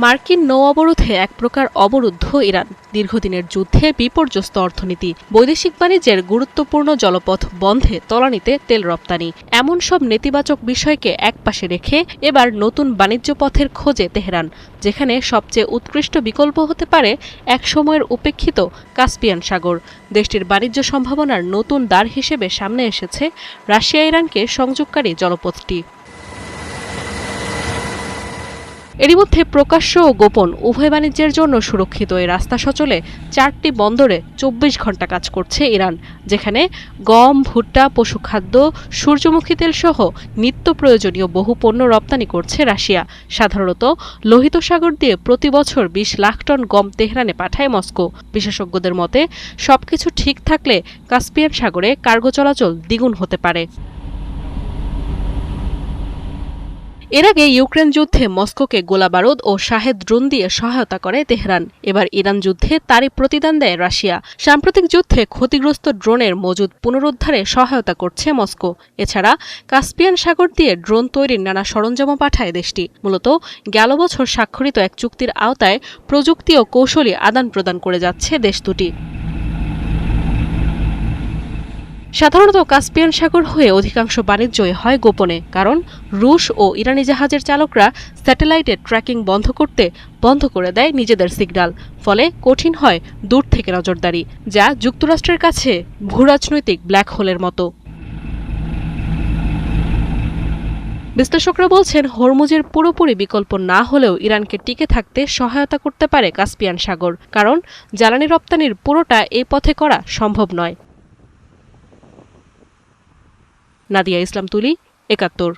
মার্কিন নৌ অবরোধে এক প্রকার অবরুদ্ধ ইরান। দীর্ঘদিনের যুদ্ধে বিপর্যস্ত অর্থনীতি, বৈদেশিক বাণিজ্যের গুরুত্বপূর্ণ জলপথ বন্ধে তলানিতে তেল রপ্তানি, এমন সব নেতিবাচক বিষয়কে একপাশে রেখে এবার নতুন বাণিজ্য পথের খোঁজে তেহরান, যেখানে সবচেয়ে উৎকৃষ্ট বিকল্প হতে পারে একসময়ের উপেক্ষিত কাস্পিয়ান সাগর। দেশটির বাণিজ্য সম্ভাবনার নতুন দ্বার হিসেবে সামনে এসেছে রাশিয়া ইরানকে সংযোগকারী জলপথটি। এরই মধ্যে প্রকাশ্য ও গোপন উভয় বাণিজ্যের জন্য সুরক্ষিত এই রাস্তা সচলে 4টি বন্দরে 24 ঘন্টা কাজ করছে ইরান, যেখানে গম, ভুট্টা, পশুখাদ্য, সূর্যমুখী তেল সহ নিত্য প্রয়োজনীয় বহু পণ্য রপ্তানি করছে রাশিয়া। সাধারণত লোহিত সাগর দিয়ে প্রতি বছর 20 লাখ টন গম তেহরানে পাঠায় মস্কো। বিশেষজ্ঞদের মতে সবকিছু ঠিক থাকলে কাস্পিয়ান সাগরে কার্গো চলাচল দ্বিগুণ হতে পারে। এর আগে ইউক্রেন যুদ্ধে মস্কোকে গোলাবারুদ ও শাহেদ ড্রোন দিয়ে সহায়তা করে তেহরান। এবার ইরান যুদ্ধে তারই প্রতিদান দেয় রাশিয়া। সাম্প্রতিক যুদ্ধে ক্ষতিগ্রস্ত ড্রোনের মজুদ পুনরুদ্ধারে সহায়তা করছে মস্কো। এছাড়া কাস্পিয়ান সাগর দিয়ে ড্রোন তৈরির নানা সরঞ্জামও পাঠায় দেশটি। মূলত গেল বছর স্বাক্ষরিত এক চুক্তির আওতায় প্রযুক্তি ও কৌশলী আদান প্রদান করে যাচ্ছে দেশ দুটি। সাধারণত কাস্পিয়ান সাগর হয়ে অধিকাংশ বাণিজ্যই হয় গোপনে, কারণ রুশ ও ইরানি জাহাজের চালকরা স্যাটেলাইটের ট্র্যাকিং বন্ধ করে দেয় নিজেদের সিগন্যাল। ফলে কঠিন হয় দূর থেকে নজরদারি, যা যুক্তরাষ্ট্রের কাছে ভূরাজনৈতিক ব্ল্যাক হোলের মতো। বিশ্লেষকরা বলছেন, হরমুজের পুরোপুরি বিকল্প না হলেও ইরানকে টিকে থাকতে সহায়তা করতে পারে কাস্পিয়ান সাগর, কারণ জ্বালানি রপ্তানির পুরোটা এই পথে করা সম্ভব নয়। নাদিয়া ইসলাম তুলি, ৭১।